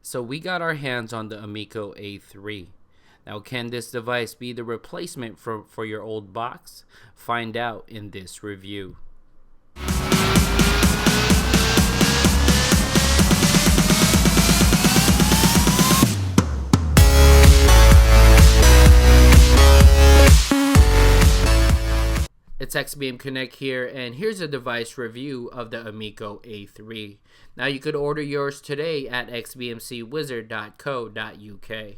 So we got our hands on the Amiko A3. Now, can this device be the replacement for your old box? Find out in this review. It's XBM Connect here, and here's a device review of the Amiko A3. Now you could order yours today at xbmcwizard.co.uk.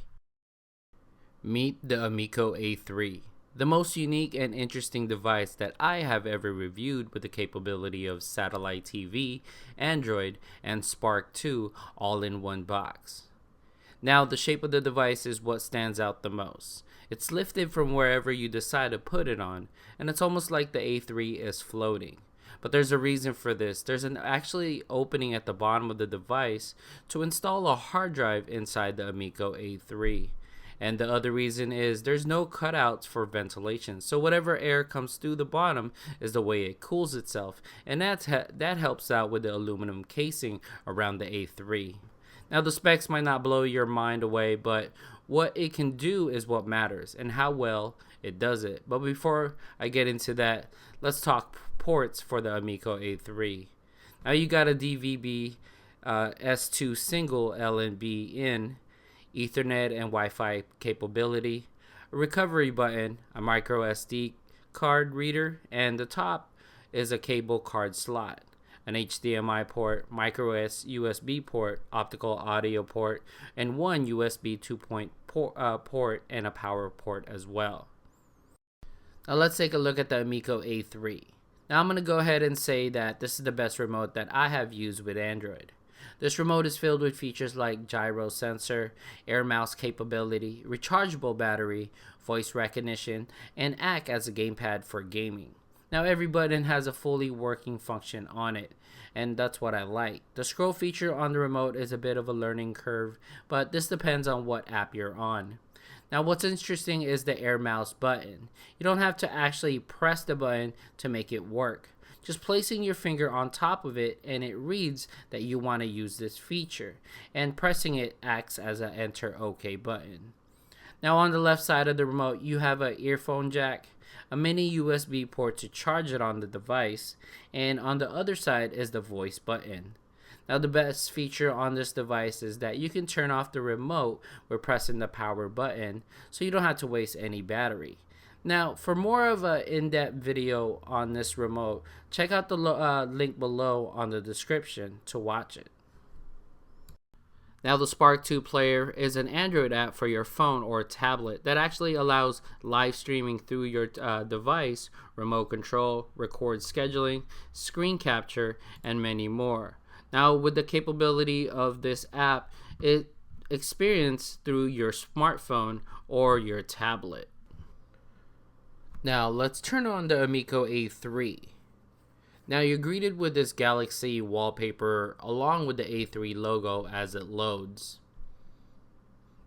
Meet the Amiko A3, the most unique and interesting device that I have ever reviewed, with the capability of satellite TV, Android, and Spark 2 all in one box. Now, the shape of the device is what stands out the most. It's lifted from wherever you decide to put it on, and it's almost like the A3 is floating. But there's a reason for this. There's an actually opening at the bottom of the device to install a hard drive inside the Amiko A3. And the other reason is there's no cutouts for ventilation, so whatever air comes through the bottom is the way it cools itself, and that helps out with the aluminum casing around the A3. Now, the specs might not blow your mind away, but what it can do is what matters, and how well it does it. But before I get into that, let's talk ports for the Amiko A3. Now, you got a DVB S2 single LNB in, Ethernet and Wi-Fi capability, a recovery button, a micro SD card reader, and the top is a cable card slot, an HDMI port, micro USB port, optical audio port, and one USB 2.0 port and a power port as well. Now let's take a look at the Amiko A3. Now I'm going to go ahead and say that this is the best remote that I have used with Android. This remote is filled with features like gyro sensor, air mouse capability, rechargeable battery, voice recognition, and act as a gamepad for gaming. Now every button has a fully working function on it, and that's what I like. The scroll feature on the remote is a bit of a learning curve, but this depends on what app you're on. Now what's interesting is the air mouse button. You don't have to actually press the button to make it work. Just placing your finger on top of it and it reads that you want to use this feature, and pressing it acts as an enter OK button. Now on the left side of the remote you have an earphone jack, a mini USB port to charge it on the device, and on the other side is the voice button. Now the best feature on this device is that you can turn off the remote with pressing the power button, so you don't have to waste any battery. Now, for more of an in-depth video on this remote, check out the link below on the description to watch it. Now, the Spark 2 player is an Android app for your phone or tablet that actually allows live streaming through your device, remote control, record scheduling, screen capture, and many more. Now, with the capability of this app, it experience through your smartphone or your tablet. Now let's turn on the Amiko A3. Now you're greeted with this galaxy wallpaper along with the A3 logo as it loads.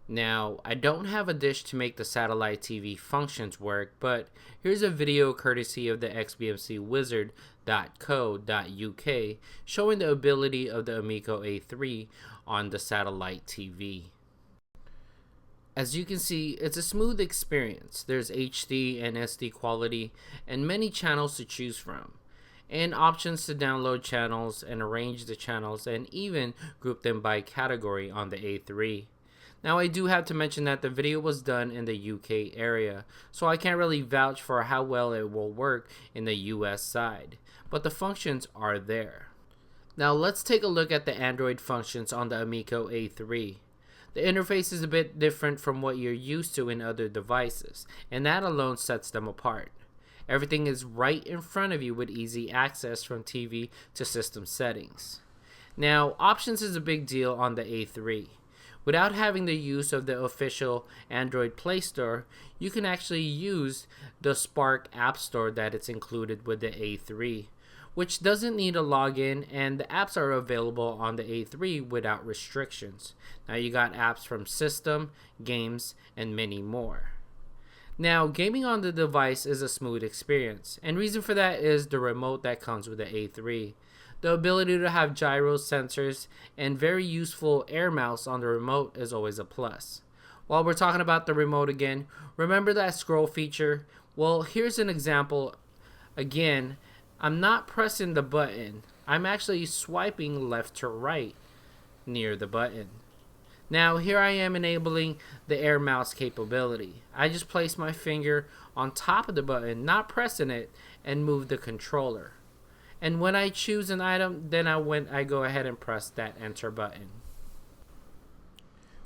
Now I don't have a dish to make the satellite TV functions work, but here's a video courtesy of the xbmcwizard.co.uk showing the ability of the Amiko A3 on the satellite TV. As you can see, it's a smooth experience. There's HD and SD quality and many channels to choose from, and options to download channels and arrange the channels and even group them by category on the A3. Now I do have to mention that the video was done in the UK area, so I can't really vouch for how well it will work in the US side, but the functions are there. Now let's take a look at the Android functions on the Amiko A3. The interface is a bit different from what you're used to in other devices, and that alone sets them apart. Everything is right in front of you with easy access from TV to system settings. Now, options is a big deal on the A3. Without having the use of the official Android Play Store, you can actually use the Spark App Store that it's included with the A3, which doesn't need a login, and the apps are available on the A3 without restrictions. Now you got apps from system, games, and many more. Now, gaming on the device is a smooth experience, and reason for that is the remote that comes with the A3. The ability to have gyro sensors and very useful air mouse on the remote is always a plus. While we're talking about the remote again, remember that scroll feature? Well, here's an example. Again, I'm not pressing the button. I'm actually swiping left to right near the button. Now here I am enabling the air mouse capability. I just place my finger on top of the button, not pressing it, and move the controller. And when I choose an item, then I go ahead and press that enter button.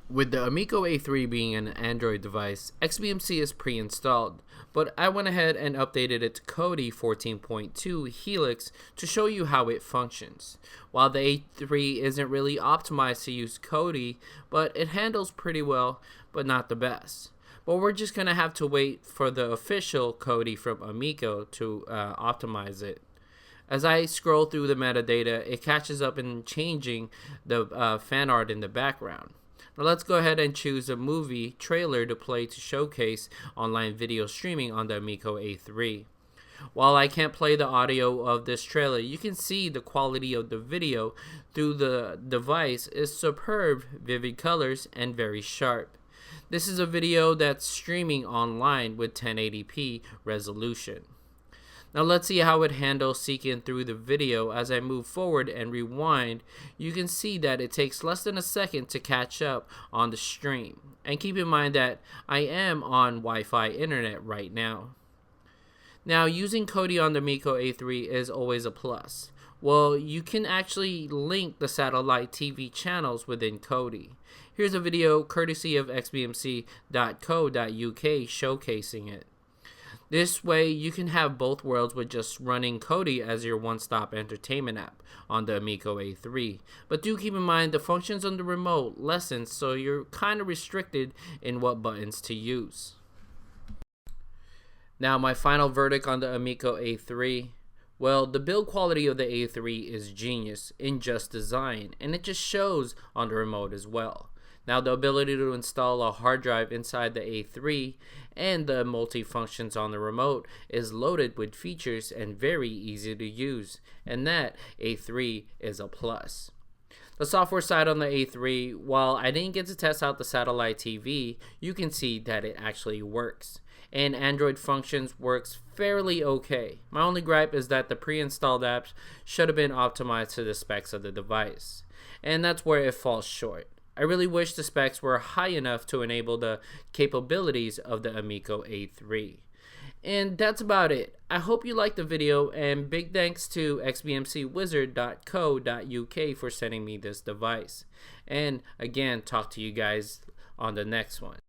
With the Amiko A3 being an Android device, XBMC is pre-installed, but I went ahead and updated it to Kodi 14.2 Helix to show you how it functions. While the A3 isn't really optimized to use Kodi, but it handles pretty well, but not the best. But we're just going to have to wait for the official Kodi from Amiko to optimize it. As I scroll through the metadata, it catches up in changing the fan art in the background. Now let's go ahead and choose a movie trailer to play to showcase online video streaming on the Amiko A3. While I can't play the audio of this trailer, you can see the quality of the video through the device is superb, vivid colors, and very sharp. This is a video that's streaming online with 1080p resolution. Now let's see how it handles seeking through the video. As I move forward and rewind, you can see that it takes less than a second to catch up on the stream. And keep in mind that I am on Wi-Fi internet right now. Now using Kodi on the Amiko A3 is always a plus. Well, you can actually link the satellite TV channels within Kodi. Here's a video courtesy of xbmc.co.uk showcasing it. This way, you can have both worlds with just running Kodi as your one-stop entertainment app on the Amiko A3. But do keep in mind the functions on the remote lessen, so you're kind of restricted in what buttons to use. Now, my final verdict on the Amiko A3. Well, the build quality of the A3 is genius in just design, and it just shows on the remote as well. Now, the ability to install a hard drive inside the A3 and the multi-functions on the remote is loaded with features and very easy to use, and that A3 is a plus. The software side on the A3, while I didn't get to test out the satellite TV, you can see that it actually works. And Android functions works fairly okay. My only gripe is that the pre-installed apps should have been optimized to the specs of the device, and that's where it falls short. I really wish the specs were high enough to enable the capabilities of the Amiko A3. And that's about it. I hope you liked the video, and big thanks to xbmcwizard.co.uk for sending me this device. And again, talk to you guys on the next one.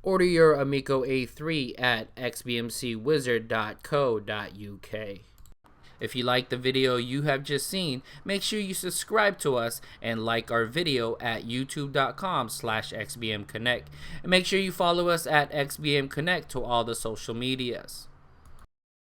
Order your Amiko A3 at xbmcwizard.co.uk. If you like the video you have just seen, make sure you subscribe to us and like our video at youtube.com/xbmconnect. And make sure you follow us at xbmconnect to all the social medias.